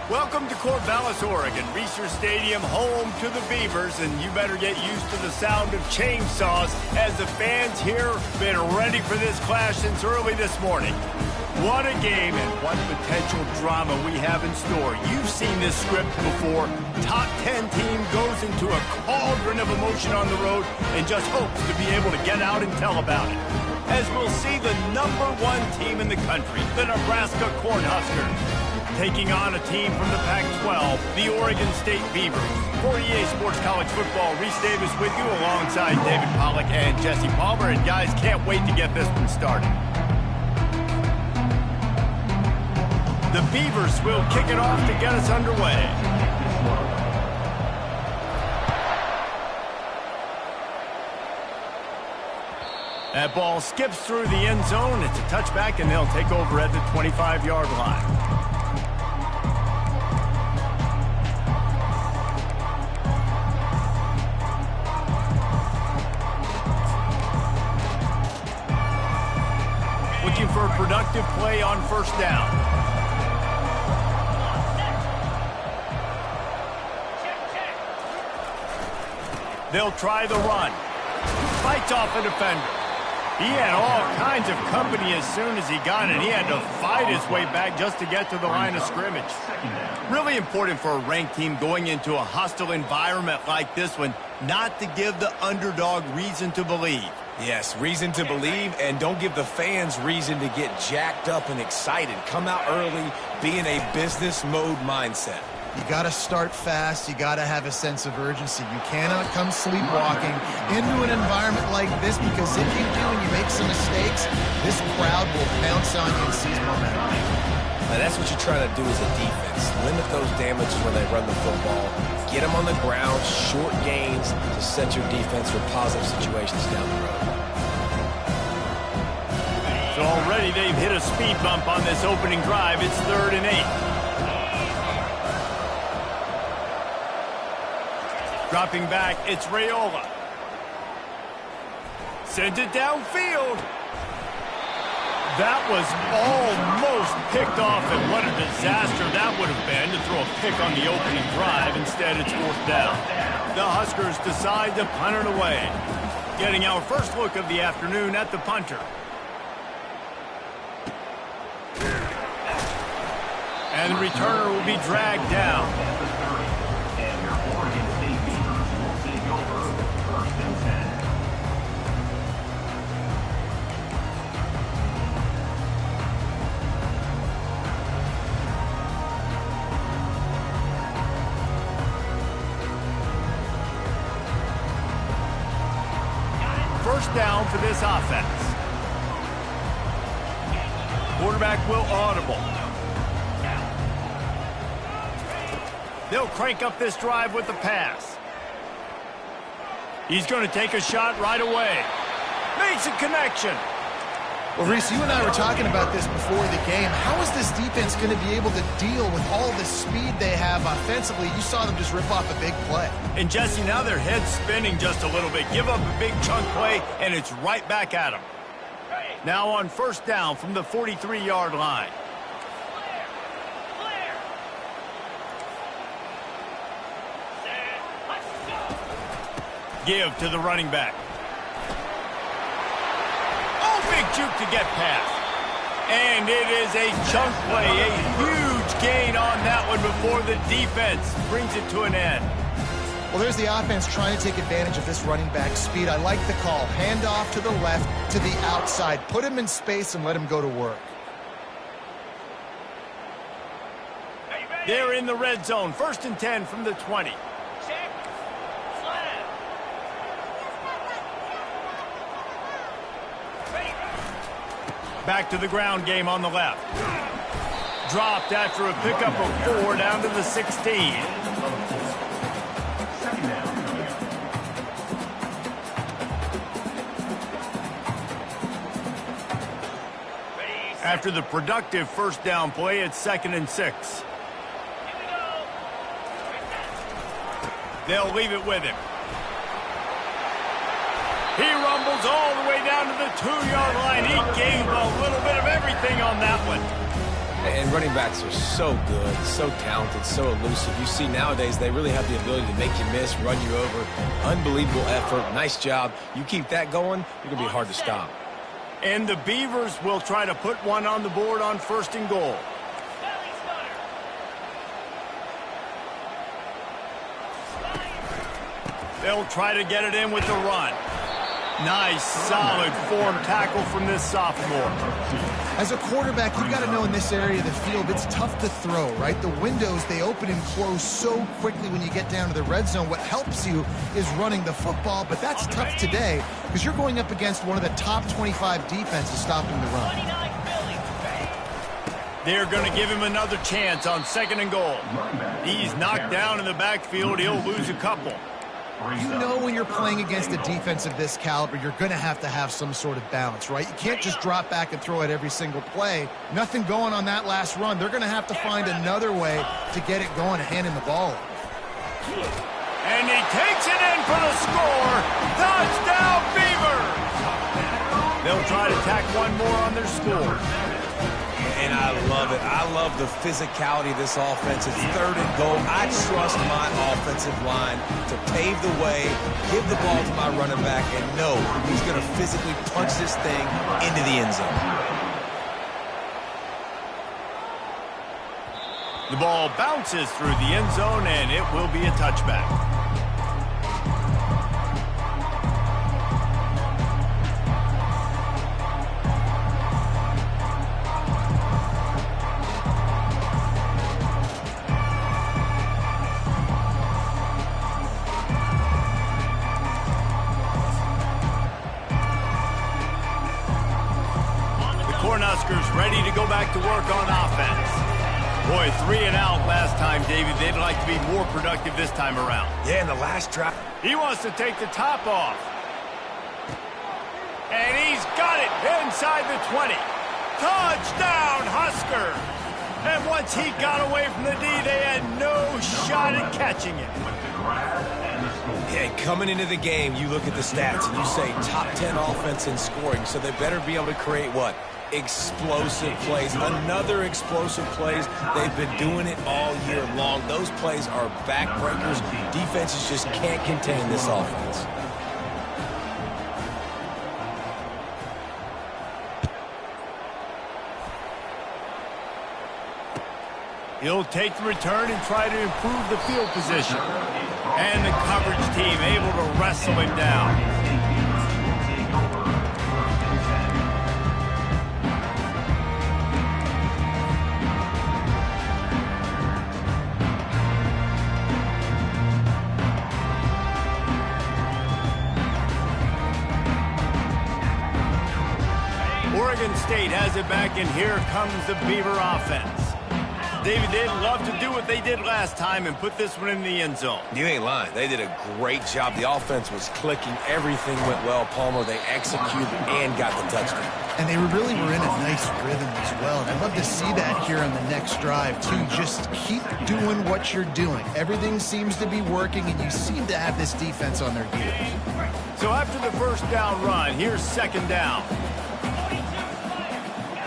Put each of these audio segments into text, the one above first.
Welcome to Corvallis, Oregon, Research Stadium, home to the Beavers, and you better get used to the sound of chainsaws as the fans here have been ready for this clash since early this morning. What a game and what potential drama we have in store. You've seen this script before. Top 10 team goes into a cauldron of emotion on the road and just hopes to be able to get out and tell about it. As we'll see the #1 team in the country, the Nebraska Cornhuskers, taking on a team from the Pac-12, the Oregon State Beavers. For EA Sports College Football, Reese Davis with you alongside David Pollack and Jesse Palmer. And guys, can't wait to get this one started. The Beavers will kick it off to get us underway. That ball skips through the end zone. It's a touchback, and they'll take over at the 25-yard line. Looking for a productive play on first down. They'll try the run. Fights off a defender. He had all kinds of company as soon as he got it. He had to fight his way back just to get to the line of scrimmage. Really important for a ranked team going into a hostile environment like this one, not to give the underdog reason to believe. Yes, reason to believe, and don't give the fans reason to get jacked up and excited. Come out early, be in a business mode mindset. You got to start fast. You got to have a sense of urgency. You cannot come sleepwalking into an environment like this, because if you do and you make some mistakes, this crowd will pounce on you and seize momentum. Now, that's what you're trying to do as a defense. Limit those damages when they run the football. Get them on the ground, short gains to set your defense for positive situations down the road. So already they've hit a speed bump on this opening drive. It's 3rd and 8. Dropping back, it's Raiola. Sends it downfield. That was almost picked off, and what a disaster that would have been to throw a pick on the opening drive. Instead, it's 4th down. The Huskers decide to punt it away. Getting our first look of the afternoon at the punter. And the returner will be dragged down. First down for this offense. Quarterback will audible. They'll crank up this drive with the pass. He's going to take a shot right away. Makes a connection. Well, Reese, you and I were talking about this before the game. How is this defense going to be able to deal with all the speed they have offensively? You saw them just rip off a big play. And Jesse, now their head's spinning just a little bit. Give up a big chunk play, and it's right back at them. Now on first down from the 43-yard line. Give to the running back. Big juke to get past. And it is a chunk play, a huge gain on that one before the defense brings it to an end. Well, there's the offense trying to take advantage of this running back speed. I like the call. Hand off to the left, to the outside. Put him in space and let him go to work. They're in the red zone. 1st and 10 from the 20. Back to the ground game on the left. Dropped after a pickup of 4 down to the 16. After the productive first down play, it's 2nd and 6. They'll leave it with him. He rumbles all the way down to the 2-yard line. He gave a little bit of everything on that one. And running backs are so good, so talented, so elusive. You see nowadays they really have the ability to make you miss, run you over. Unbelievable effort. Nice job. You keep that going, you're going to be hard to stop. And the Beavers will try to put one on the board on 1st and goal. They'll try to get it in with the run. Nice, solid form tackle from this sophomore. As a quarterback, you've got to know in this area of the field, it's tough to throw, right? The windows, they open and close so quickly when you get down to the red zone. What helps you is running the football, but that's tough today because you're going up against one of the top 25 defenses stopping the run. They're going to give him another chance on 2nd and goal. He's knocked down in the backfield. He'll lose a couple. You know when you're playing against a defense of this caliber, you're going to have some sort of balance, right? You can't just drop back and throw it every single play. Nothing going on that last run. They're going to have to find another way to get it going and hand him the ball. And he takes it in for the score. Touchdown, Beavers! They'll try to tack one more on their score. And I love it. I love the physicality of this offense. It's 3rd and goal. I trust my offensive line to pave the way, give the ball to my running back, and know he's going to physically punch this thing into the end zone. The ball bounces through the end zone, and it will be a touchback. Cornhuskers ready to go back to work on offense. Boy, 3 and out last time, David. They'd like to be more productive this time around. Yeah, in the last drive. He wants to take the top off. And he's got it inside the 20. Touchdown, Huskers! And once he got away from the D, they had no shot at catching him. Yeah, coming into the game, you look at the stats and you say top 10 offense in scoring, so they better be able to create what? Explosive plays. Another explosive plays. They've been doing it all year long. Those plays are backbreakers. Defenses just can't contain this offense. He'll take the return and try to improve the field position. And the coverage team able to wrestle him down. Oregon State has it back, and here comes the Beaver offense. David, they'd love to do what they did last time and put this one in the end zone. You ain't lying. They did a great job. The offense was clicking. Everything went well, Palmer. They executed and got the touchdown. And they really were in a nice rhythm as well. And I'd love to see that here on the next drive, too. Just keep doing what you're doing. Everything seems to be working, and you seem to have this defense on their heels. So after the first down run, here's 2nd down.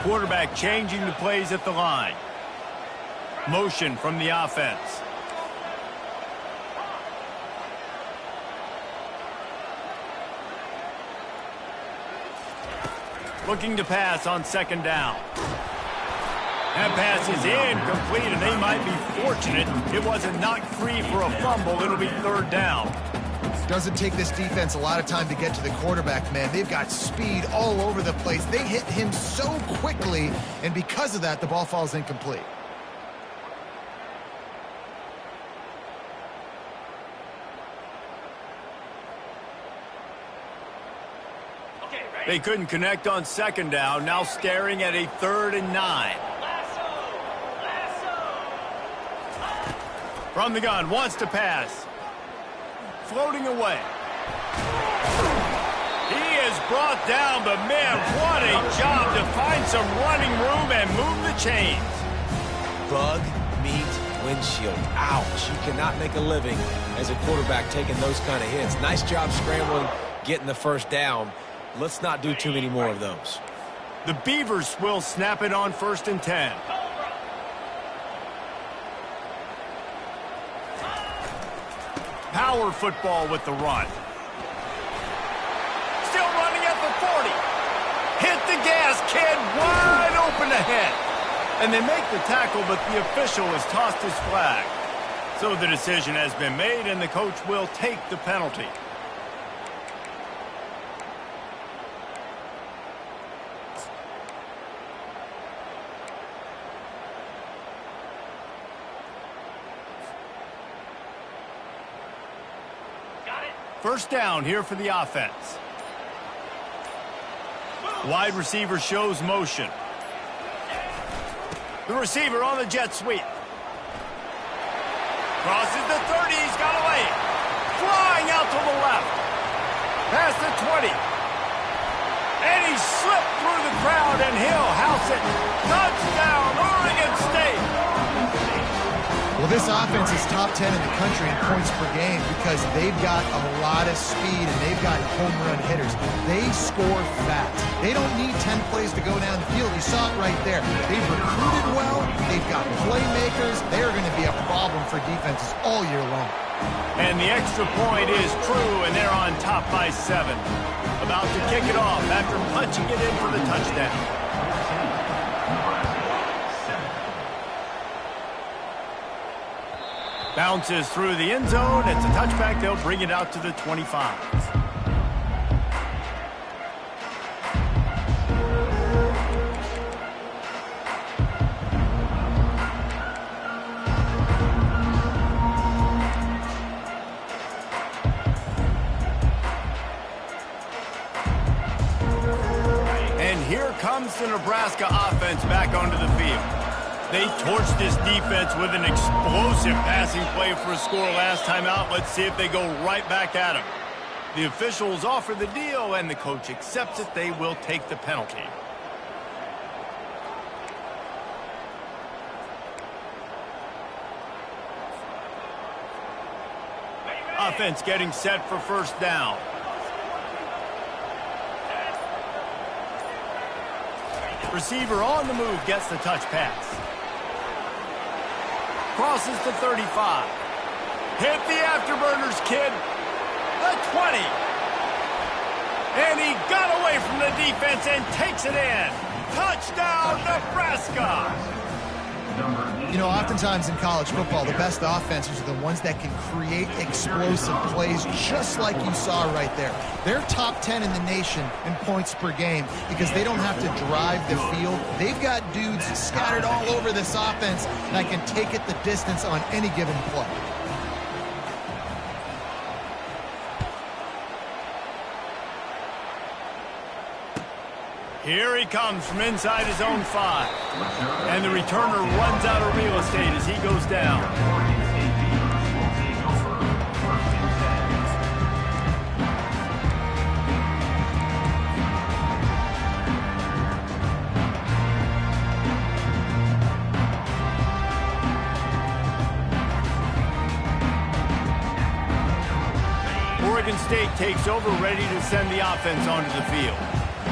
Quarterback changing the plays at the line. Motion from the offense. Looking to pass on 2nd down. That pass is incomplete, and they might be fortunate it wasn't knocked free for a fumble. It'll be 3rd down. Doesn't take this defense a lot of time to get to the quarterback, man. They've got speed all over the place. They hit him so quickly, and because of that, the ball falls incomplete. They couldn't connect on 2nd down. Now staring at a 3rd and 9. From the gun, wants to pass. Floating away. He is brought down, but man, what a job to find some running room and move the chains. Bug meet windshield. Ouch. You cannot make a living as a quarterback taking those kind of hits. Nice job scrambling, getting the 1st down. Let's not do too many more of those. The Beavers will snap it on 1st and 10. power football with the run. Still running at the 40. Hit the gas, kid, wide open ahead. And they make the tackle, but the official has tossed his flag. So the decision has been made, and the coach will take the penalty. First down here for the offense. Wide receiver shows motion. The receiver on the jet sweep. Crosses the 30, he's got away. Flying out to the left. Past the 20. And he slipped through the crowd, and he'll house it. Touchdown, Oregon State. Well, this offense is top 10 in the country in points per game because they've got a lot of speed and they've got home run hitters. They score fast. They don't need 10 plays to go down the field. You saw it right there. They've recruited well. They've got playmakers. They're going to be a problem for defenses all year long. And the extra point is true, and they're on top by 7. About to kick it off after punching it in for the touchdown. Bounces through the end zone. It's a touchback. They'll bring it out to the 25. And here comes the Nebraska offense back onto the field. They torched this defense with an explosive passing play for a score last time out. Let's see if they go right back at him. The officials offer the deal, and the coach accepts it. They will take the penalty. Offense getting set for first down. Receiver on the move gets the touch pass. Crosses to 35. Hit the afterburners, kid. The 20. And he got away from the defense and takes it in. Touchdown, Nebraska. You know, oftentimes in college football, the best offenses are the ones that can create explosive plays just like you saw right there. They're top 10 in the nation in points per game because they don't have to drive the field. They've got dudes scattered all over this offense that can take it the distance on any given play. Here he comes from inside his own 5. And the returner runs out of real estate as he goes down. Oregon State takes over, ready to send the offense onto the field.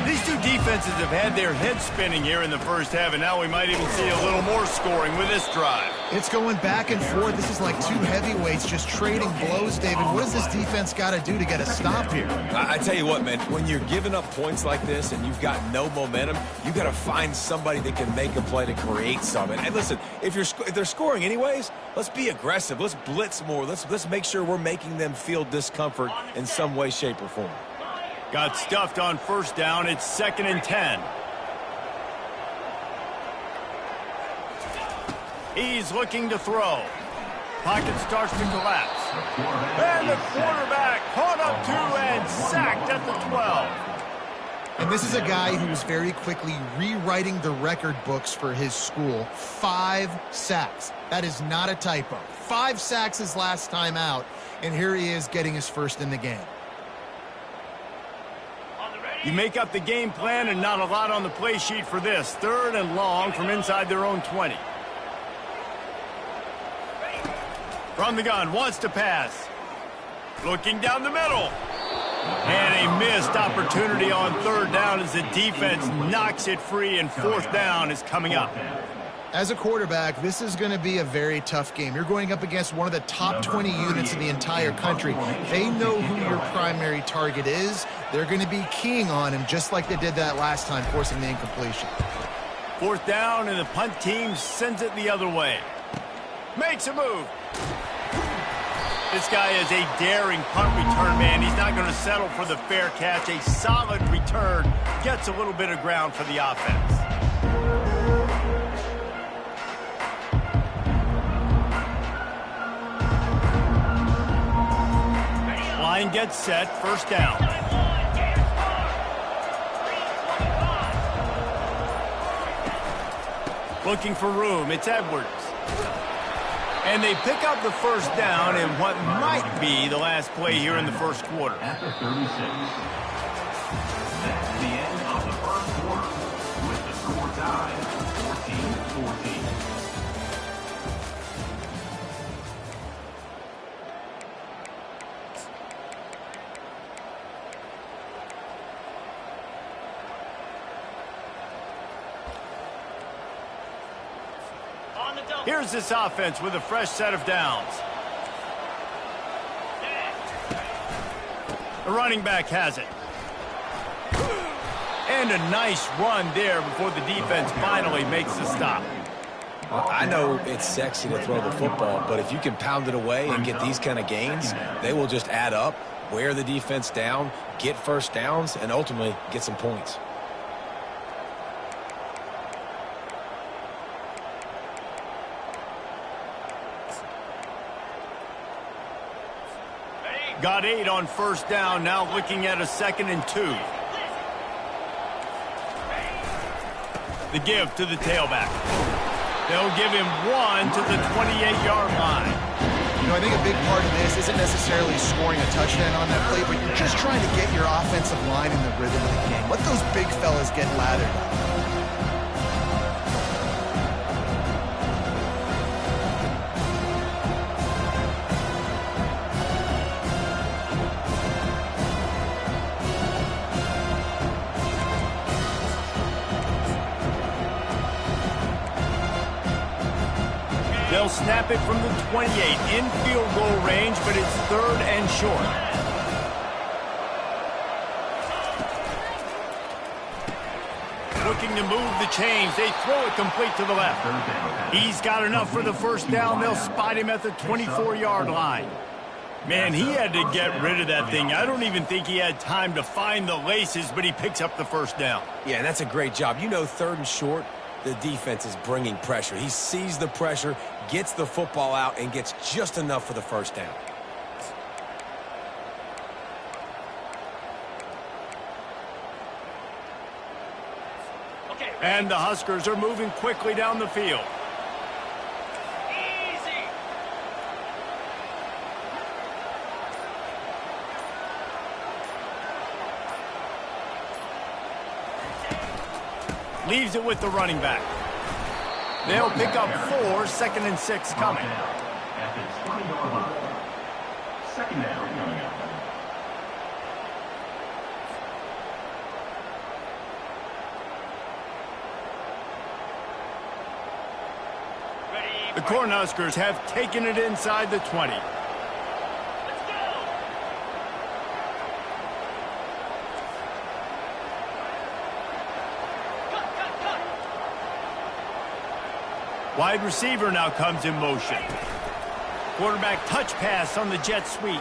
These two defenses have had their heads spinning here in the first half, and now we might even see a little more scoring with this drive. It's going back and forth. This is like two heavyweights just trading blows, David. What does this defense got to do to get a stop here? I tell you what, man, when you're giving up points like this and you've got no momentum, you got to find somebody that can make a play to create something. And listen, if they're scoring anyways, let's be aggressive. Let's blitz more. Let's make sure we're making them feel discomfort in some way, shape, or form. Got stuffed on first down. It's 2nd and 10. He's looking to throw. Pocket starts to collapse. And the quarterback caught up to and sacked at the 12. And this is a guy who was very quickly rewriting the record books for his school. 5 sacks. That is not a typo. 5 sacks his last time out, and here he is getting his first in the game. You make up the game plan and not a lot on the play sheet for this. 3rd and long from inside their own 20. From the gun, wants to pass. Looking down the middle. And a missed opportunity on 3rd down as the defense knocks it free, and 4th down is coming up. As a quarterback, this is going to be a very tough game. You're going up against one of the top 20 units in the entire country. They know who your primary target is. They're going to be keying on him just like they did that last time, forcing the incompletion. 4th down, and the punt team sends it the other way. Makes a move. This guy is a daring punt return man. He's not going to settle for the fair catch. A solid return. Gets a little bit of ground for the offense. Line gets set. 1st down. Looking for room. It's Edwards. And they pick up the 1st down in what might be the last play here in the 1st quarter. At the 36. That's the end of the 1st quarter with the score tied 14-14. Here's this offense with a fresh set of downs. The running back has it. And a nice run there before the defense finally makes the stop. Well, I know it's sexy to throw the football, but if you can pound it away and get these kind of gains, they will just add up, wear the defense down, get 1st downs, and ultimately get some points. Got 8 on 1st down, now looking at a 2nd and 2. The give to the tailback. They'll give him 1 to the 28-yard line. You know, I think a big part of this isn't necessarily scoring a touchdown on that play, but you're just trying to get your offensive line in the rhythm of the game. Let those big fellas get lathered up. They'll snap it from the 28 in field goal range, but it's 3rd and short. Looking to move the chains. They throw it complete to the left. He's got enough for the 1st down. They'll spot him at the 24-yard line. Man, he had to get rid of that thing. I don't even think he had time to find the laces, but he picks up the 1st down. Yeah, that's a great job. You know, 3rd and short, the defense is bringing pressure. He sees the pressure, gets the football out, and gets just enough for the 1st down. And the Huskers are moving quickly down the field. Leaves it with the running back. They'll pick up 4, 2nd and 6 coming. At the 20-yard line. 2nd down coming up. The Cornhuskers have taken it inside the 20. Wide receiver now comes in motion. Quarterback touch pass on the jet sweep.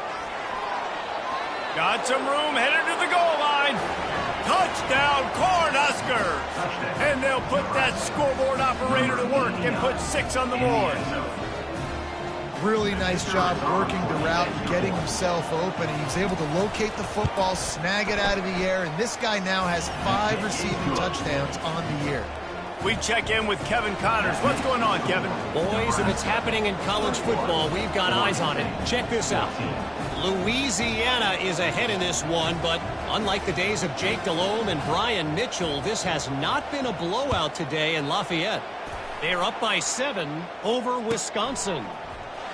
Got some room, headed to the goal line. Touchdown, Cornhuskers! And they'll put that scoreboard operator to work and put 6 on the board. Really nice job working the route and getting himself open. And he was able to locate the football, snag it out of the air, and this guy now has 5 receiving touchdowns on the year. We check in with Kevin Connors. What's going on, Kevin? Boys, if it's happening in college football, we've got eyes on it. Check this out. Louisiana is ahead in this one, but unlike the days of Jake Delhomme and Brian Mitchell, this has not been a blowout today in Lafayette. They're up by 7 over Wisconsin.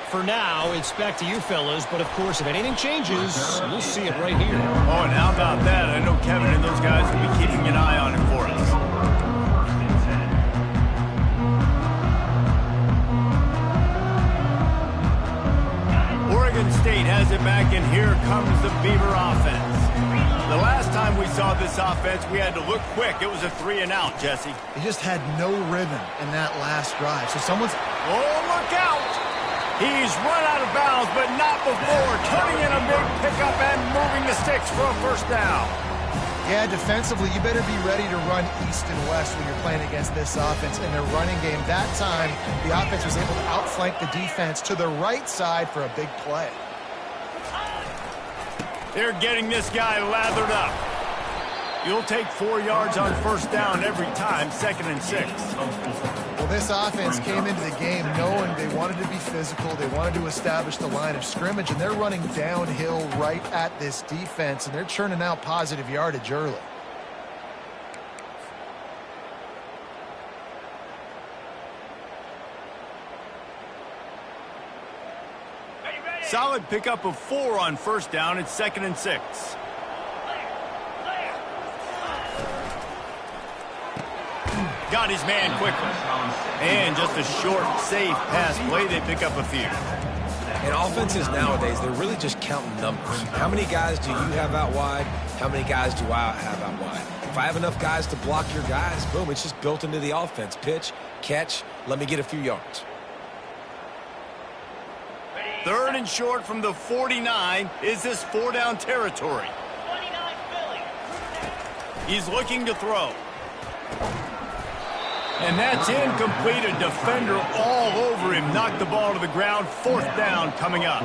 For now, it's back to you fellas, but of course, if anything changes, we'll see it right here. Oh, and how about that? I know Kevin and those guys will be keeping an eye on it for us. back, and here comes the Beaver offense. The last time we saw this offense, we had to look quick. It was a 3-and-out, Jesse. He just had no rhythm in that last drive. So someone's... Oh, look out! He's run out of bounds, but not before. Turning in a big pickup and moving the sticks for a first down. Yeah, defensively, you better be ready to run east and west when you're playing against this offense in their running game. That time, the offense was able to outflank the defense to the right side for a big play. They're getting this guy lathered up. You'll take 4 yards on first down every time, 2nd and 6. Well, this offense came into the game knowing they wanted to be physical. They wanted to establish the line of scrimmage, and they're running downhill right at this defense, and they're churning out positive yardage early. Solid pickup of 4 on first down. It's 2nd and 6. Got his man quickly. And just a short, safe pass play. They pick up a few. And offenses nowadays, they're really just counting numbers. How many guys do you have out wide? How many guys do I have out wide? If I have enough guys to block your guys, boom, it's just built into the offense. Pitch, catch, let me get a few yards. 3rd and short from the 49. Is this 4-down territory? He's looking to throw. And that's incomplete. A defender all over him. Knocked the ball to the ground. 4th down coming up.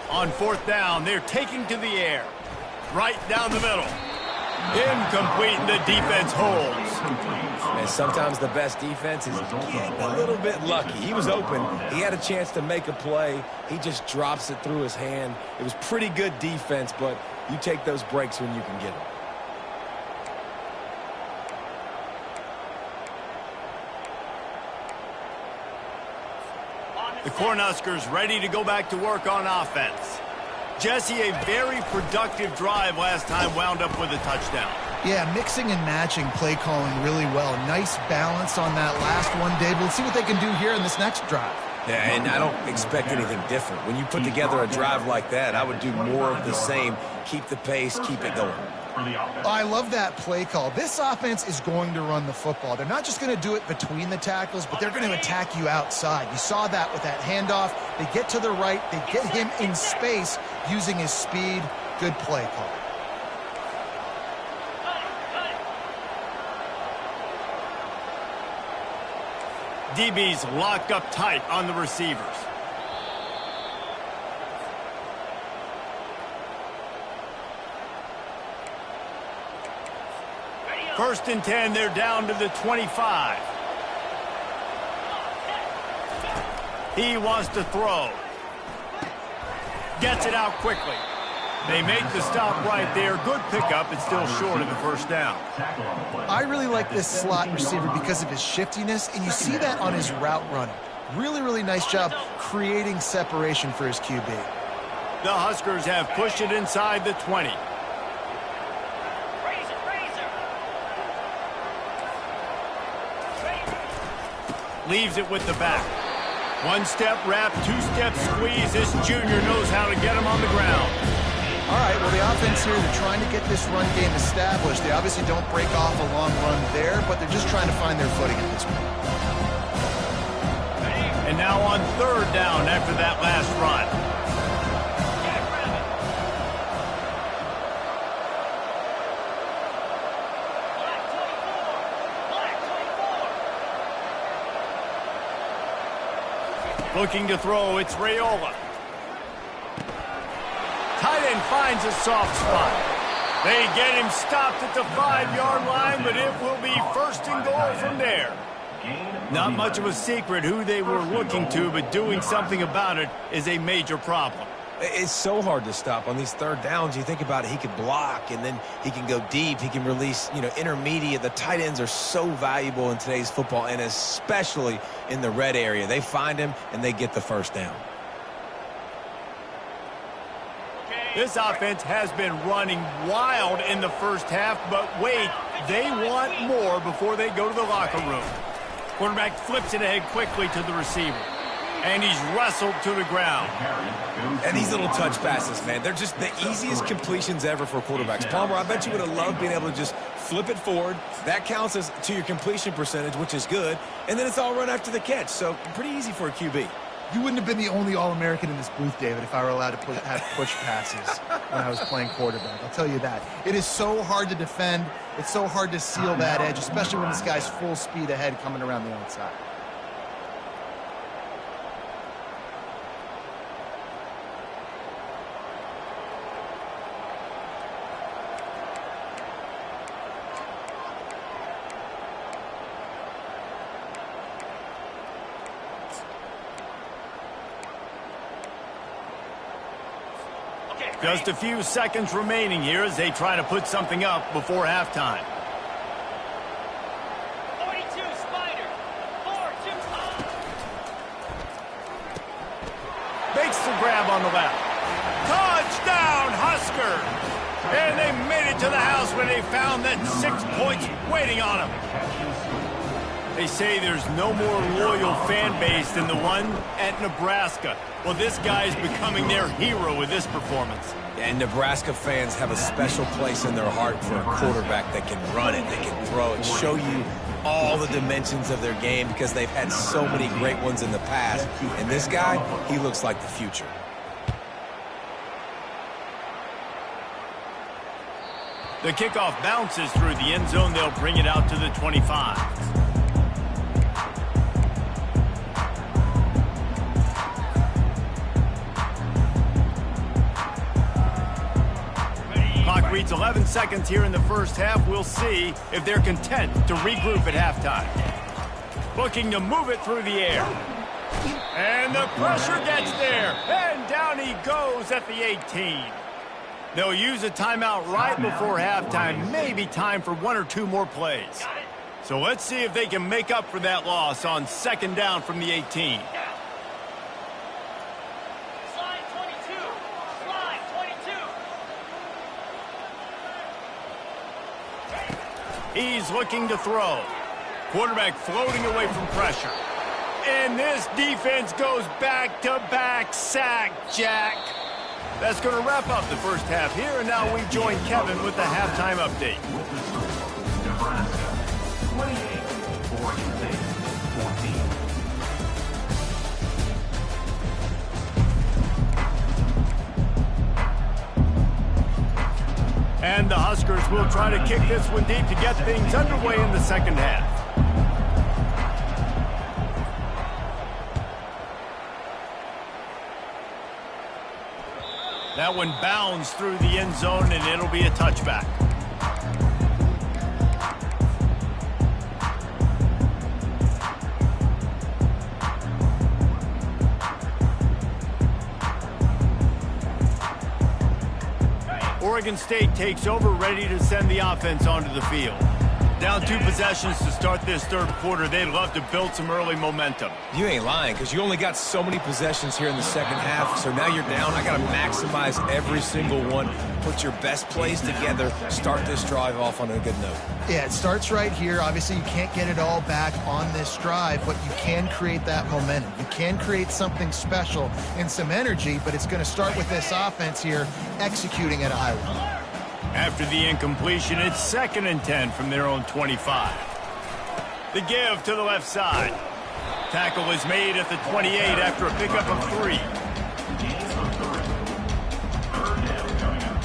On 4th down, they're taking to the air. Right down the middle. Incomplete, and the defense holds. And sometimes the best defense is getting a little bit lucky. He was open. He had a chance to make a play. He just drops it through his hand. It was pretty good defense, but you take those breaks when you can get them. The Cornhuskers ready to go back to work on offense. Jesse, a very productive drive last time wound up with a touchdown. Yeah, mixing and matching play calling really well. Nice balance on that last one, Dave. Let's see what they can do here in this next drive. Yeah, and I don't expect anything different. When you put together a drive like that, I would do more of the same. Keep the pace, keep it going. I love that play call. This offense is going to run the football. They're not just going to do it between the tackles, but they're going to attack you outside. You saw that with that handoff. They get to the right. They get him in space using his speed. Good play call. DB's locked up tight on the receivers. First and 10, they're down to the 25. He wants to throw. Gets it out quickly. They make the stop right there. Good pickup. It's still short of the first down. I really like this slot receiver because of his shiftiness, and you see that on his route running. Really, really nice job creating separation for his QB. The Huskers have pushed it inside the 20. Leaves it with the back. One step wrap, 2-step squeeze. This junior knows how to get him on the ground. All right, well, the offense here, they're trying to get this run game established. They obviously don't break off a long run there, but they're just trying to find their footing at this point. And now on 3rd down after that last run. Looking to throw, it's Raiola. Tight end finds a soft spot. They get him stopped at the 5-yard line, but it will be 1st and goal from there. Not much of a secret who they were looking to, but doing something about it is a major problem. It's so hard to stop on these 3rd downs. You think about it, he could block, and then he can go deep. He can release, intermediate. The tight ends are so valuable in today's football, and especially in the red area. They find him, and they get the 1st down. This offense has been running wild in the first half, but wait, they want more before they go to the locker room. Quarterback flips it ahead quickly to the receiver. And he's wrestled to the ground. And these little touch passes, man, they're just the easiest completions ever for quarterbacks. Palmer, I bet you would have loved being able to just flip it forward. That counts as to your completion percentage, which is good. And then it's all run after the catch. So pretty easy for a QB. You wouldn't have been the only All-American in this booth, David, if I were allowed to have push passes when I was playing quarterback. I'll tell you that. It is so hard to defend. It's so hard to seal that edge, especially when this guy's full speed ahead coming around the outside. Just a few seconds remaining here as they try to put something up before halftime. 42, Spider. 4-2. Makes the grab on the left. Touchdown, Husker! And they made it to the house when they found that 6 points waiting on them. They say there's no more loyal fan base than the one at Nebraska. Well, this guy is becoming their hero with this performance. And Nebraska fans have a special place in their heart for a quarterback that can run it, that can throw it, show you all the dimensions of their game because they've had so many great ones in the past. And this guy, he looks like the future. The kickoff bounces through the end zone. They'll bring it out to the 25. Clock reads 11 seconds here in the first half. We'll see if they're content to regroup at halftime. Looking to move it through the air. And the pressure gets there. And down he goes at the 18. They'll use a timeout right before halftime. Maybe time for one or two more plays. So let's see if they can make up for that loss on second down from the 18. Slide 22. Slide 22. He's looking to throw. Quarterback floating away from pressure. And this defense goes back-to-back sack, Jack. That's going to wrap up the first half here, and now we join Kevin with the halftime update. With the score, Nebraska 28, Oregon State 14. And the Huskers will try to kick this one deep to get things underway in the second half. That one bounds through the end zone, and it'll be a touchback. Oregon State takes over, ready to send the offense onto the field. Down 2 possessions to start this third quarter. They'd love to build some early momentum. You ain't lying, because you only got so many possessions here in the second half, so now you're down. I got to maximize every single one. Put your best plays together. Start this drive off on a good note. Yeah, it starts right here. Obviously, you can't get it all back on this drive, but you can create that momentum. You can create something special and some energy, but it's going to start with this offense here executing at a high level. After the incompletion, it's 2nd and 10 from their own 25. The give to the left side. Tackle is made at the 28 after a pickup of 3. Third down coming up.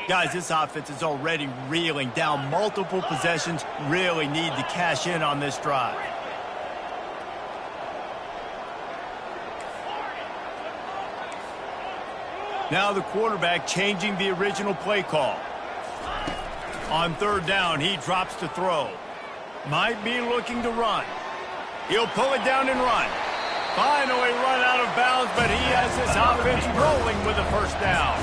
Guys, this offense is already reeling down multiple possessions. Really need to cash in on this drive. Now the quarterback changing the original play call. On third down, he drops to throw. Might be looking to run. He'll pull it down and run. Finally run out of bounds, but he has this offense rolling with a first down.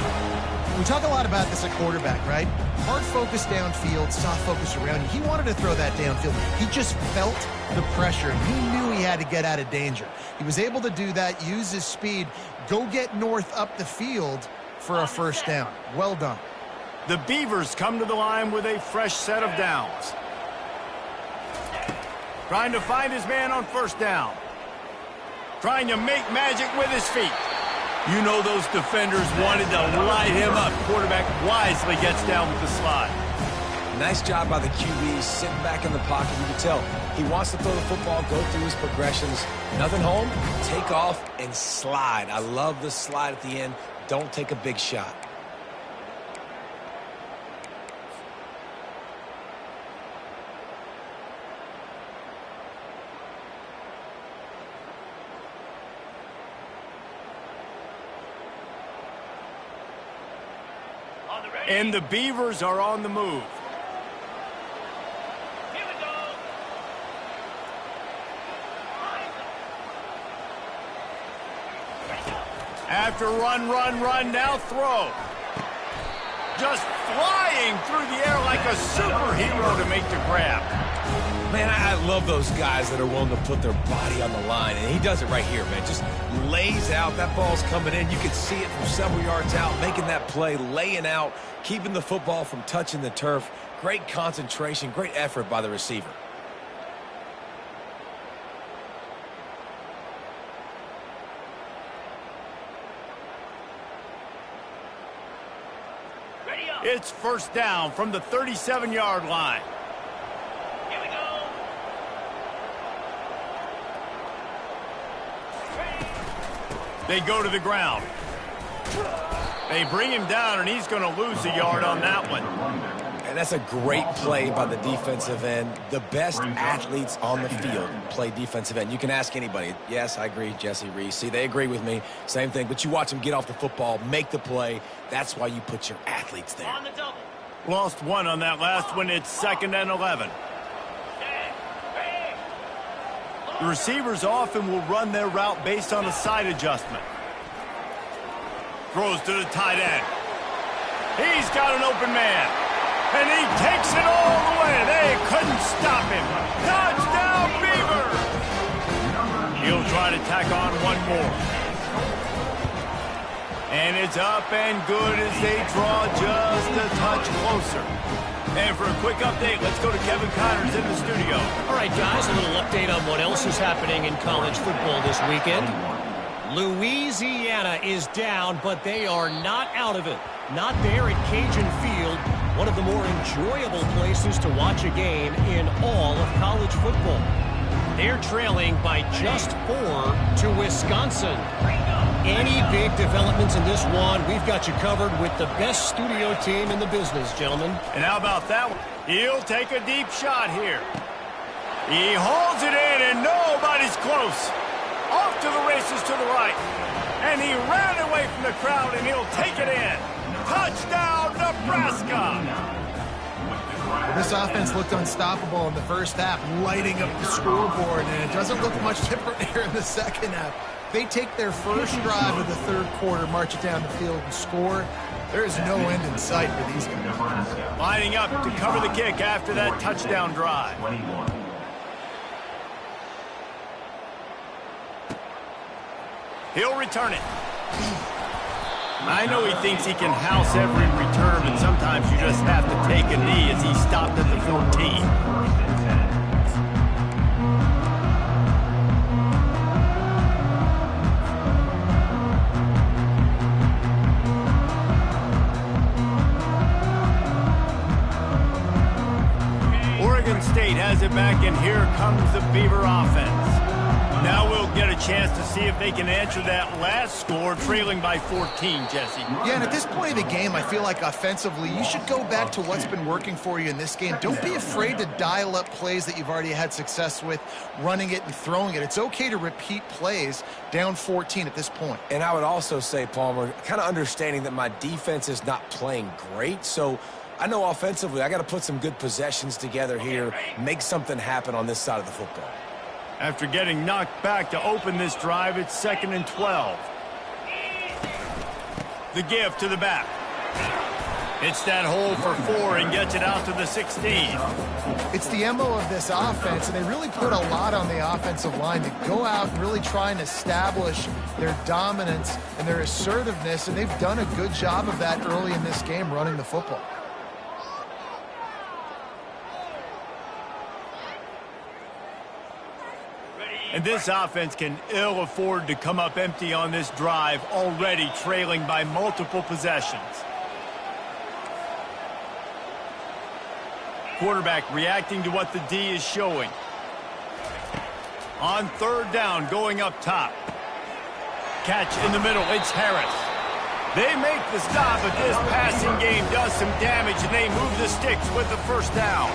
We talk a lot about this at quarterback, right? Hard focus downfield, soft focus around you. He wanted to throw that downfield. He just felt the pressure. He knew he had to get out of danger. He was able to do that, use his speed, go get north up the field for a first down. Well done. The Beavers come to the line with a fresh set of downs. Trying to find his man on first down. Trying to make magic with his feet. You know those defenders wanted to light him up. Quarterback wisely gets down with the slide. Nice job by the QB, sitting back in the pocket. You can tell he wants to throw the football, go through his progressions. Nothing home, take off, and slide. I love the slide at the end. Don't take a big shot. And the Beavers are on the move. Here we go. After run, now throw. Just flying through the air like a superhero to make the grab. Man, I love those guys that are willing to put their body on the line, and he does it right here, man. Just lays out. That ball's coming in. You can see it from several yards out, making that play, laying out, keeping the football from touching the turf. Great concentration, great effort by the receiver. Ready up. It's first down from the 37-yard line. Here we go. They go to the ground. They bring him down, and he's going to lose a yard on that one. And that's a great play by the defensive end. The best athletes on the field play defensive end. You can ask anybody. Yes, I agree, Jesse Reese. See, they agree with me. Same thing. But you watch them get off the football, make the play. That's why you put your athletes there. On the double. Lost one on that last one. It's 2nd and 11. The receivers often will run their route based on a side adjustment. Throws to the tight end. He's got an open man. And he takes it all the way. They couldn't stop him. Touchdown, Beaver! He'll try to tack on one more. And it's up and good as they draw just a touch closer. And for a quick update, let's go to Kevin Connors in the studio. All right, guys, a little update on what else is happening in college football this weekend. Louisiana is down, but they are not out of it. Not there at Cajun Field, one of the more enjoyable places to watch a game in all of college football. They're trailing by just 4 to Wisconsin. Any big developments in this one, we've got you covered with the best studio team in the business, gentlemen. And how about that one? He'll take a deep shot here. He holds it in, and nobody's close. Off to the races to the right. And he ran away from the crowd, and he'll take it in. Touchdown, Nebraska! Well, this offense looked unstoppable in the first half, lighting up the scoreboard, and it doesn't look much different here in the second half. They take their first drive of the third quarter, march it down the field, and score. There is no end in sight for these guys. Lining up to cover the kick after that touchdown drive. He'll return it. I know he thinks he can house every return, but sometimes you just have to take a knee as he stopped at the 14. Oregon State has it back, and here comes the Beaver offense. Now we'll get a chance to see if they can answer that last score, trailing by 14, Jesse. Yeah, and at this point of the game, I feel like offensively, you should go back to what's been working for you in this game. Don't be afraid to dial up plays that you've already had success with, running it and throwing it. It's okay to repeat plays down 14 at this point. And I would also say, Palmer, kind of understanding that my defense is not playing great, so I know offensively I got to put some good possessions together here, make something happen on this side of the football. After getting knocked back to open this drive, it's 2nd and 12. The give to the back. It's that hole for 4 and gets it out to the 16. It's the MO of this offense, and they really put a lot on the offensive line to go out and really try and establish their dominance and their assertiveness, and they've done a good job of that early in this game running the football. And this offense can ill afford to come up empty on this drive, already trailing by multiple possessions. Quarterback reacting to what the D is showing. On 3rd down, going up top. Catch in the middle, it's Harris. They make the stop, but this passing game does some damage, and they move the sticks with the 1st down.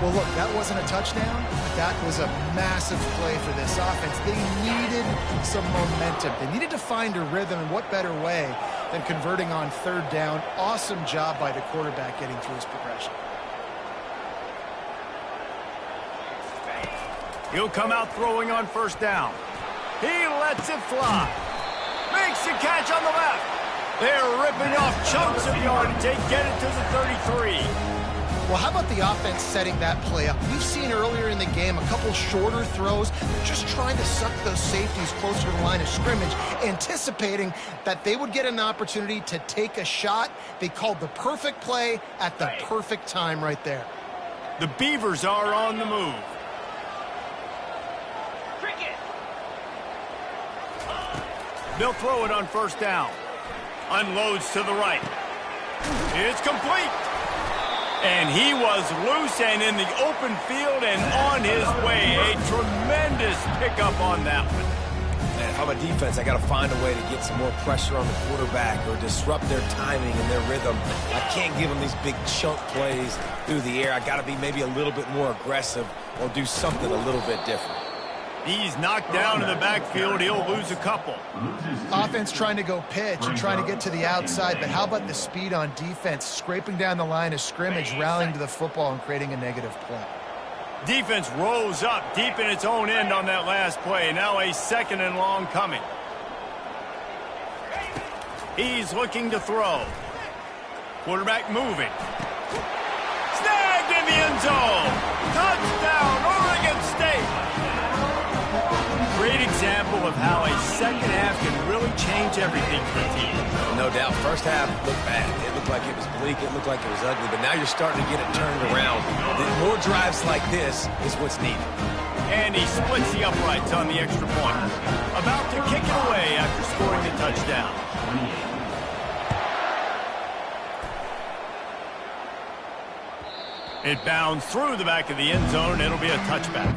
Well, look, that wasn't a touchdown, but that was a massive play for this offense. They needed some momentum. They needed to find a rhythm, and what better way than converting on 3rd down. Awesome job by the quarterback getting through his progression. He'll come out throwing on 1st down. He lets it fly. Makes the catch on the left. They're ripping off chunks of yardage. They get it to the 33. Well, how about the offense setting that play up? We've seen earlier in the game a couple shorter throws. They're just trying to suck those safeties closer to the line of scrimmage, anticipating that they would get an opportunity to take a shot. They called the perfect play at the perfect time right there. The Beavers are on the move. They'll throw it on 1st down. Unloads to the right. It's complete. And he was loose and in the open field and on his way. A tremendous pickup on that one. Man, if I'm a defense, I got to find a way to get some more pressure on the quarterback or disrupt their timing and their rhythm. I can't give them these big chunk plays through the air. I got to be maybe a little bit more aggressive or do something a little bit different. He's knocked down in the backfield. He'll lose a couple. Offense trying to go pitch and trying to get to the outside, but how about the speed on defense, scraping down the line of scrimmage, rallying to the football and creating a negative play. Defense rose up deep in its own end on that last play. Now a 2nd and long coming. He's looking to throw. Quarterback moving. Snagged in the end zone. Touchdown, Oregon State. Great example of how a 2nd half can really change everything for a team. No doubt. 1st half looked bad. It looked like it was bleak. It looked like it was ugly. But now you're starting to get it turned around. More drives like this is what's needed. And he splits the uprights on the extra point. About to kick it away after scoring the touchdown. It bounds through the back of the end zone. It'll be a touchback.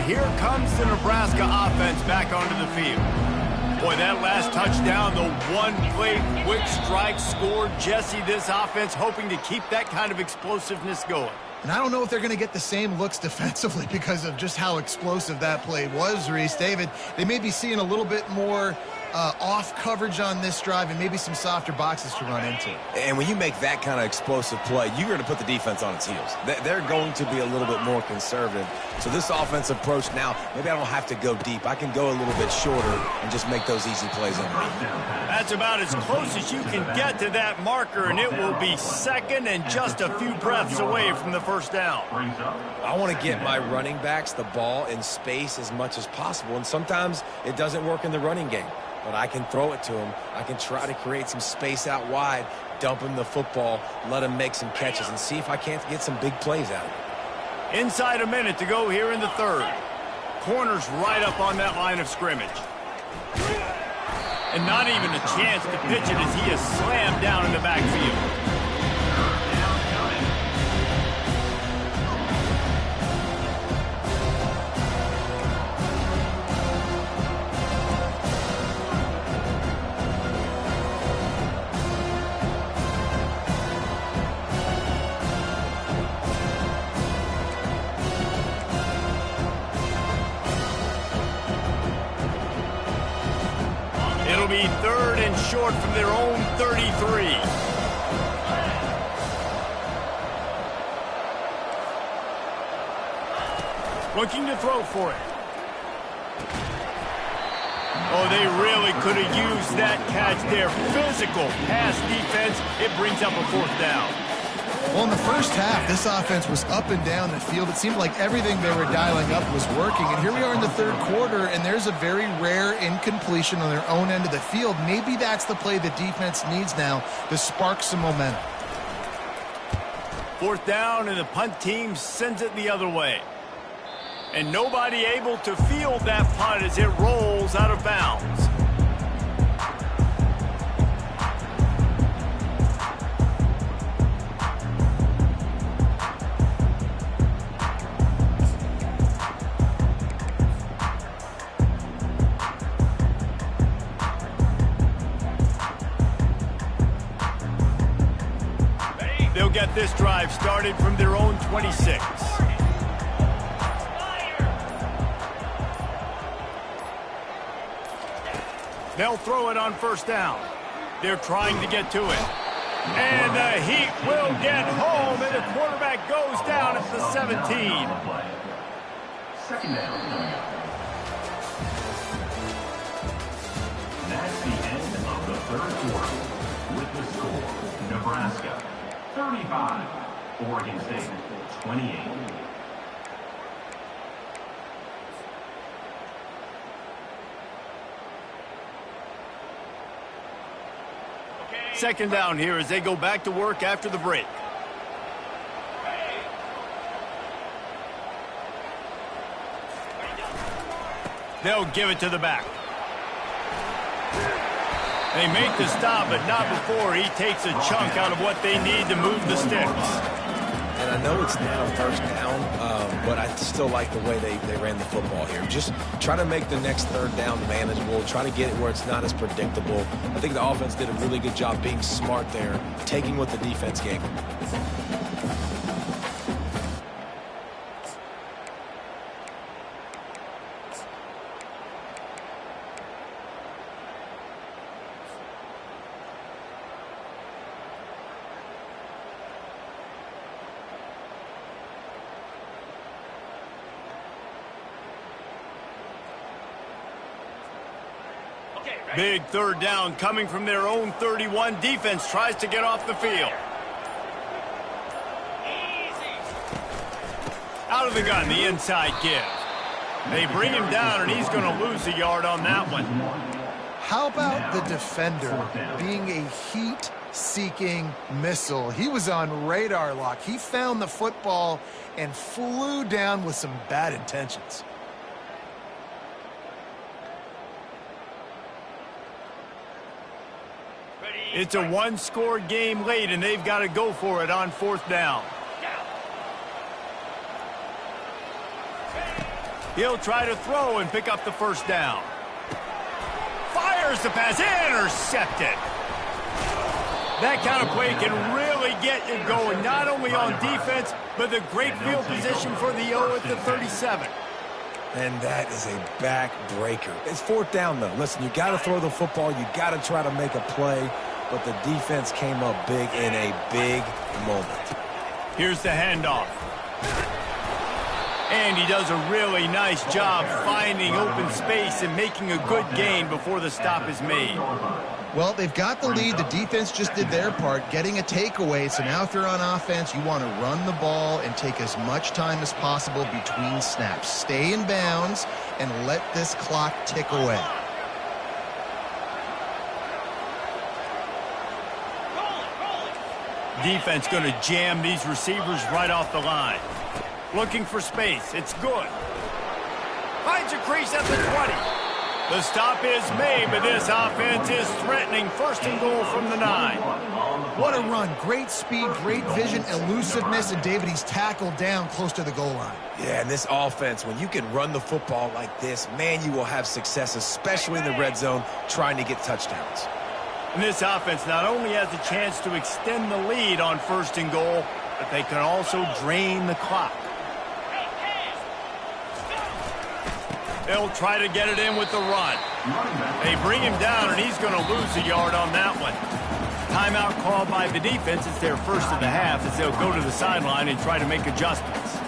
Here comes the Nebraska offense back onto the field. Boy, that last touchdown, the one-play quick strike scored. Jesse, this offense hoping to keep that kind of explosiveness going. And I don't know if they're going to get the same looks defensively because of just how explosive that play was, Reese. David, they may be seeing a little bit more off coverage on this drive and maybe some softer boxes to run into. And when you make that kind of explosive play, you're going to put the defense on its heels. They're going to be a little bit more conservative. So this offensive approach now, maybe I don't have to go deep. I can go a little bit shorter and just make those easy plays underneath. That's about as close as you can get to that marker, and it will be second and just a few breaths away from the first down. I want to get my running backs the ball in space as much as possible, and sometimes it doesn't work in the running game. But I can throw it to him. I can try to create some space out wide, dump him the football, let him make some catches, and see if I can't get some big plays out of it. Inside a minute to go here in the third. Corner's right up on that line of scrimmage. And not even a chance to pitch it as he is slammed down in the backfield. It'll be third and short from their own 33. Looking to throw for it. Oh, they really could have used that catch there. Physical pass defense. It brings up a fourth down. Well, in the first half, this offense was up and down the field. It seemed like everything they were dialing up was working. And here we are in the third quarter, and there's a very rare incompletion on their own end of the field. Maybe that's the play the defense needs now to spark some momentum. Fourth down, and the punt team sends it the other way. And nobody able to field that punt as it rolls out of bounds. They'll get this drive started from their own 26. They'll throw it on first down. They're trying to get to it. And the Heat will get home, and the quarterback goes down at the 17. Second down coming up. That's the end of the third quarter. With the score, Nebraska 35, Oregon State 28. Second down here as they go back to work after the break. They'll give it to the back. They make the stop, but not before he takes a chunk out of what they need to move the sticks. And I know it's not a first down, but I still like the way they ran the football here. Just try to make the next third down manageable. Try to get it where it's not as predictable. I think the offense did a really good job being smart there, taking what the defense gave them. Big third down coming from their own 31. Defense tries to get off the field. Out of the gun, the inside give. They bring him down, and he's going to lose a yard on that one. How about the defender being a heat-seeking missile? He was on radar lock. He found the football and flew down with some bad intentions. It's a one-score game late, and they've got to go for it on fourth down. He'll try to throw and pick up the first down. Fires the pass, intercepted. That kind of play can really get you going, not only on defense, but the great field position for the O at the 37. And that is a backbreaker. It's fourth down, though. Listen, you got to throw the football. You got to try to make a play. But the defense came up big in a big moment. Here's the handoff. And he does a really nice job finding open space and making a good gain before the stop is made. Well, they've got the lead. The defense just did their part, getting a takeaway. So now if you're on offense, you want to run the ball and take as much time as possible between snaps. Stay in bounds and let this clock tick away. Defense going to jam these receivers right off the line. Looking for space. It's good. Finds a crease at the 20. The stop is made, but this offense is threatening. First and goal from the 9. What a run. Great speed, great vision, elusiveness, and David, he's tackled down close to the goal line. Yeah, and this offense, when you can run the football like this, man, you will have success, especially in the red zone, trying to get touchdowns. And this offense not only has a chance to extend the lead on first and goal, but they can also drain the clock. They'll try to get it in with the run. They bring him down, and he's going to lose a yard on that one. Timeout called by the defense. It's their first of the half as they'll go to the sideline and try to make adjustments.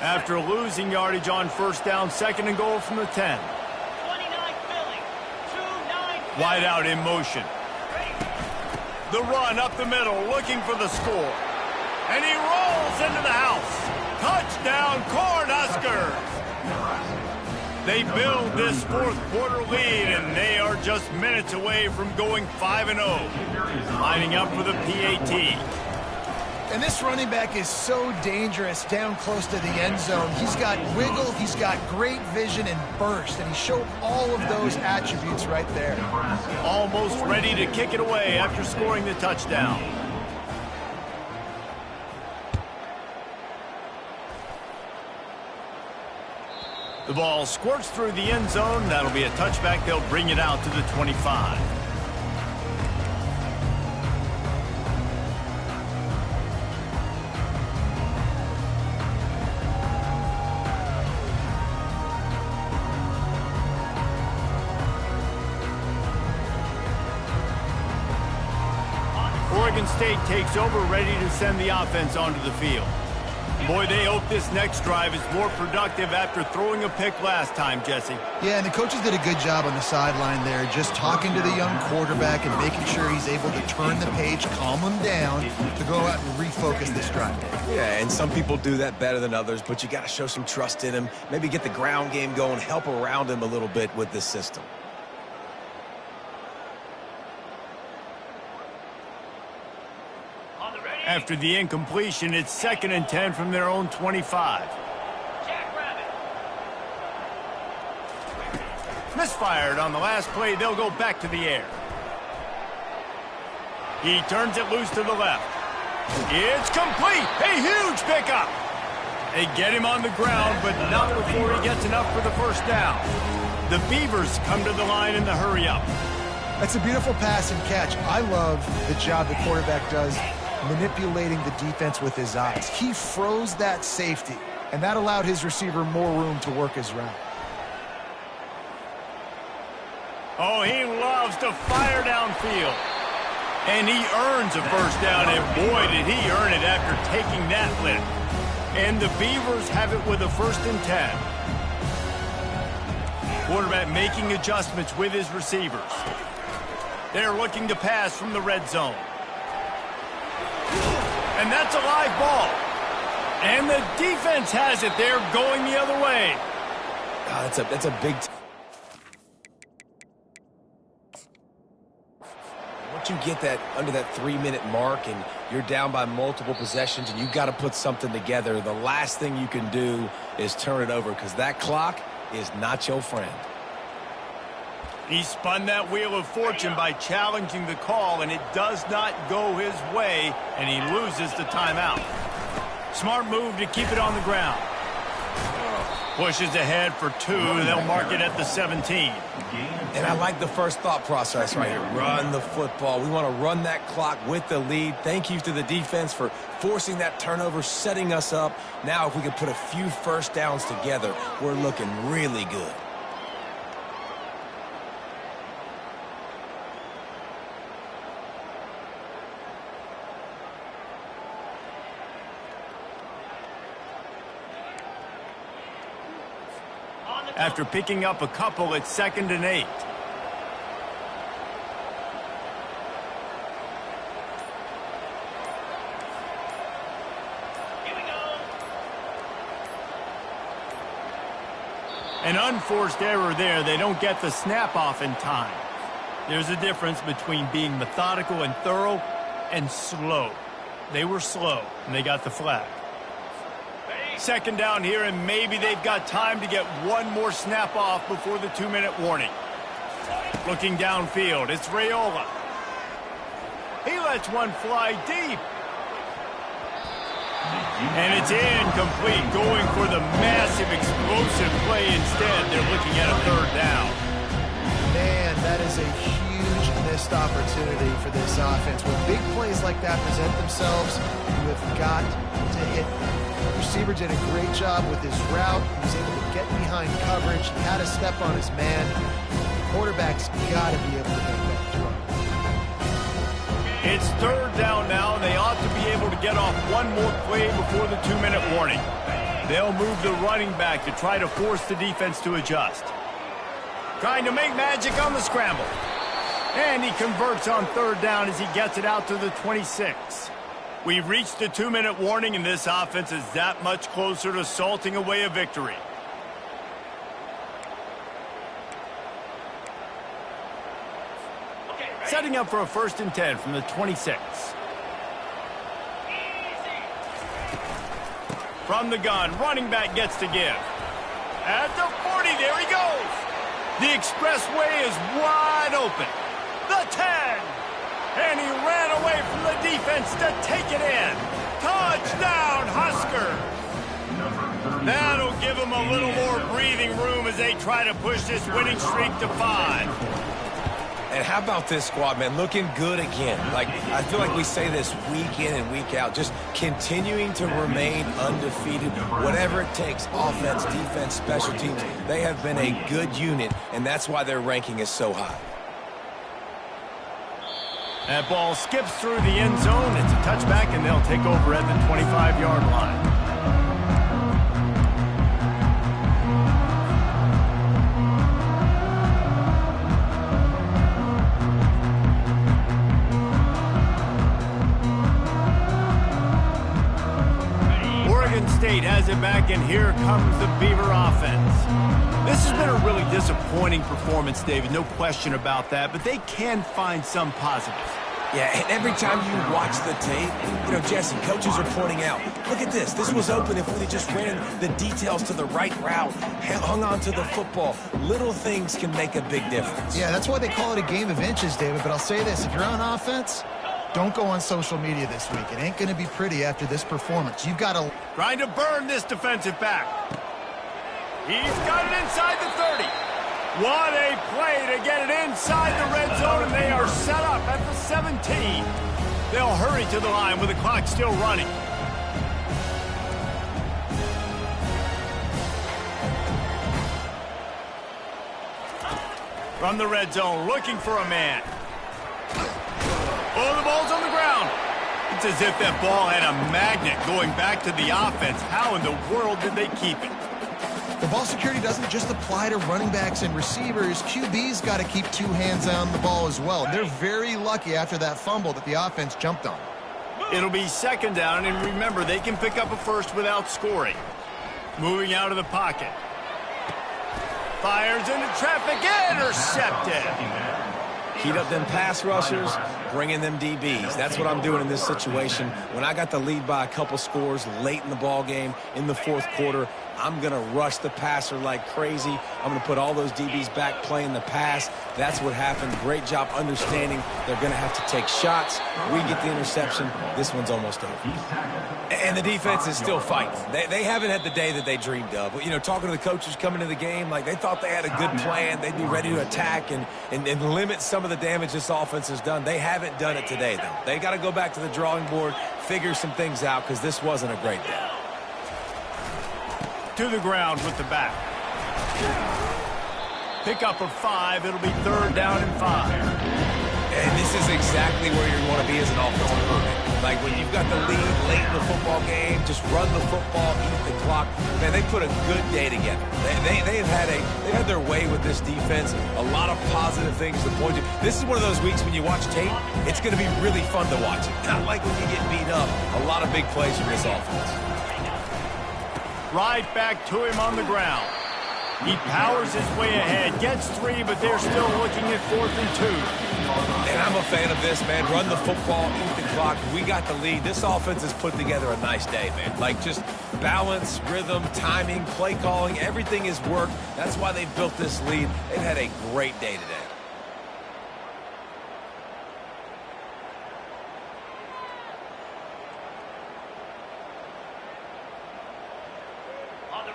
After losing yardage on first down, second and goal from the 10. 29 Philly. 2-9 Wide out in motion. The run up the middle, looking for the score. And he rolls into the house. Touchdown, Cornhuskers! They build this fourth quarter lead, and they are just minutes away from going 5-0. Lining up for the PAT. And this running back is so dangerous down close to the end zone. He's got wiggle, he's got great vision and burst, and he showed all of those attributes right there. Almost ready to kick it away after scoring the touchdown. The ball squirts through the end zone. That'll be a touchback. They'll bring it out to the 25. Oregon State takes over, ready to send the offense onto the field. Boy, they hope this next drive is more productive after throwing a pick last time, Jesse. Yeah, and the coaches did a good job on the sideline there, just talking to the young quarterback and making sure he's able to turn the page, calm him down, to go out and refocus this drive. Yeah, and some people do that better than others, but you got to show some trust in him, maybe get the ground game going, help around him a little bit with this system. After the incompletion, it's 2nd and 10 from their own 25. Misfired on the last play. They'll go back to the air. He turns it loose to the left. It's complete. A huge pickup. They get him on the ground, but not before he gets enough for the first down. The Beavers come to the line in the hurry-up. That's a beautiful pass and catch. I love the job the quarterback does manipulating the defense with his eyes. He froze that safety, and that allowed his receiver more room to work his route. Oh, he loves to fire downfield. And he earns a first down, and boy, did he earn it after taking that lift. And the Beavers have it with a 1st and 10. Quarterback making adjustments with his receivers. They're looking to pass from the red zone. And that's a live ball. And the defense has it. They're going the other way. Oh, that's a big... Once you get that under that 3-minute mark and you're down by multiple possessions and you got to put something together, the last thing you can do is turn it over because that clock is not your friend. He spun that wheel of fortune by challenging the call, and it does not go his way, and he loses the timeout. Smart move to keep it on the ground. Pushes ahead for 2. They'll mark it at the 17. And I like the first thought process right here. Run the football. We want to run that clock with the lead. Thank you to the defense for forcing that turnover, setting us up. Now if we can put a few first downs together, we're looking really good. After picking up a couple, it's 2nd and 8. Here we go. An unforced error there. They don't get the snap off in time. There's a difference between being methodical and thorough and slow. They were slow, and they got the flag. 2nd down here, and maybe they've got time to get one more snap off before the 2-minute warning. Looking downfield, it's Raiola. He lets one fly deep. And it's incomplete, going for the massive explosive play instead. They're looking at a 3rd down. Man, that is a huge missed opportunity for this offense. When big plays like that present themselves, you have got to hit them. The receiver did a great job with his route. He was able to get behind coverage. He had a step on his man. The quarterback's got to be able to make that throw. It's 3rd down now, and they ought to be able to get off one more play before the 2-minute warning. They'll move the running back to try to force the defense to adjust. Trying to make magic on the scramble. And he converts on 3rd down as he gets it out to the 26. We've reached the 2-minute warning, and this offense is that much closer to salting away a victory. Setting up for a 1st and 10 from the 26. From the gun, running back gets to give. At the 40, there he goes. The expressway is wide open. The 10. And he ran away from the defense to take it in. Touchdown, Husker. That'll give them a little more breathing room as they try to push this winning streak to 5. And how about this squad, man? Looking good again. I feel like we say this week in and week out, just continuing to remain undefeated, whatever it takes, offense, defense, special teams. They have been a good unit, and that's why their ranking is so high. That ball skips through the end zone. It's a touchback, and they'll take over at the 25-yard line. State has it back, and here comes the Beaver offense. This has been a really disappointing performance, David, no question about that, but they can find some positives. Yeah, and every time you watch the tape, Jesse, coaches are pointing out, look at this. This was open if we just ran the details to the right route, hung on to the football. Little things can make a big difference. Yeah, that's why they call it a game of inches, David, but I'll say this. If you're on offense, don't go on social media this week. It ain't going to be pretty after this performance. You've got to... Trying to burn this defensive back. He's got it inside the 30. What a play to get it inside the red zone, and they are set up at the 17. They'll hurry to the line with the clock still running. From the red zone, looking for a man. Oh, the ball's on the ground. It's as if that ball had a magnet going back to the offense. How in the world did they keep it? The ball security doesn't just apply to running backs and receivers. QB's got to keep 2 hands on the ball as well. They're very lucky after that fumble that the offense jumped on. It'll be 2nd down, and remember, they can pick up a first without scoring. Moving out of the pocket. Fires into traffic, intercepted. Heat up them pass rushers, bring in them DBs. That's what I'm doing in this situation. When I got the lead by a couple scores late in the ball game in the fourth quarter, I'm going to rush the passer like crazy. I'm going to put all those DBs back playing the pass. That's what happened. Great job understanding they're going to have to take shots. We get the interception. This one's almost over. And the defense is still fighting. They haven't had the day that they dreamed of. You know, talking to the coaches coming into the game, like they thought they had a good plan. They'd be ready to attack and limit some of the damage this offense has done. They haven't done it today, though. They got to go back to the drawing board, figure some things out, because this wasn't a great day. To the ground with the back. Pick up of 5. It'll be 3rd down and 5. And this is exactly where you want to be as an offensive coordinator. Like when you've got the lead late in the football game, just run the football, eat the clock. Man, they put a good day together. They've had their way with this defense. A lot of positive things to point to. This is one of those weeks when you watch tape, it's going to be really fun to watch it. Not like when you get beat up. A lot of big plays from this offense. Right back to him on the ground. He powers his way ahead, gets 3, but they're still looking at 4th and 2. And I'm a fan of this, man. Run the football, eat the clock. We got the lead. This offense has put together a nice day, man. Like just balance, rhythm, timing, play calling, everything has worked. That's why they've built this lead. They've had a great day today.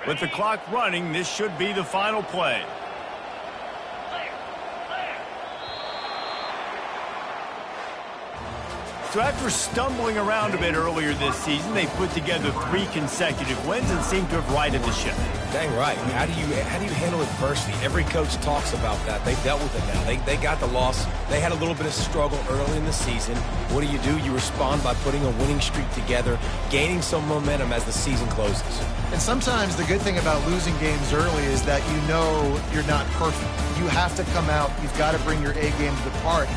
With the clock running, this should be the final play. So after stumbling around a bit earlier this season, they put together 3 consecutive wins and seem to have righted the ship. Dang right. How do you handle adversity? Every coach talks about that. They dealt with it now. They got the loss. They had a little bit of struggle early in the season. What do? You respond by putting a winning streak together, gaining some momentum as the season closes. And sometimes the good thing about losing games early is that you know you're not perfect. You have to come out. You've got to bring your A game to the park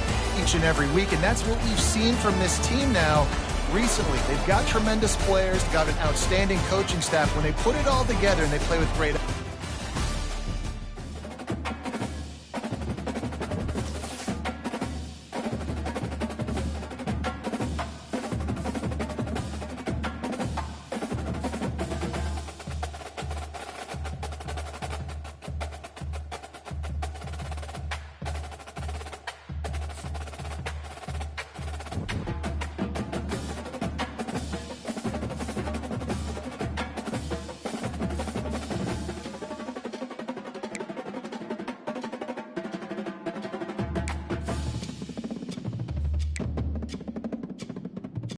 each and every week. And that's what we've seen from this team now recently. They've got tremendous players, got an outstanding coaching staff. When they put it all together and they play with great